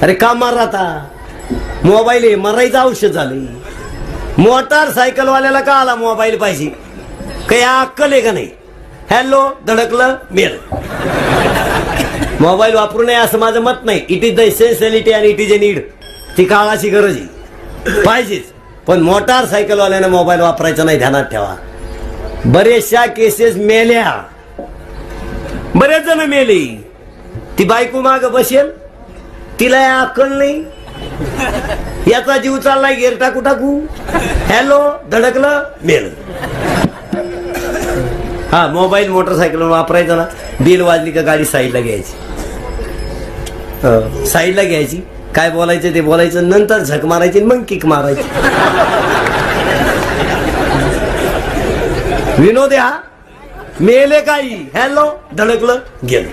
अरे का मार आता मोबाईल आहे, मरायचं औषध झालंय. मोटारसायकल वाल्याला का आला मोबाईल पाहिजे? काही अक्कल आहे का नाही? हॅलो धडकलं मेल. मोबाईल वापरू नये असं माझं मत नाही. इट इज द इसेन्शियलिटी आणि इट इज अ नीड. ती काळाची गरज आहे, पाहिजेच. पण मोटारसायकल वाल्याने मोबाईल वापरायचा नाही, ध्यानात ठेवा. बरेचशा केसेस मेल्या, बरेच जण मेले. ती बायको माग बसेल, तिला अक्कल नाही, याचा जीव चाललाय गेर टाकू टाकू. हॅलो धडकलं मेल. हा मोबाईल मोटरसायकल वापरायचा ना, बिल वाजली का गाडी साईडला घ्यायची, साईडला घ्यायची. काय बोलायचं ते बोलायचं, नंतर झक मारायची मग किक मारायची. विनोद हा मेले काही. हॅलो धडकलं गेलं.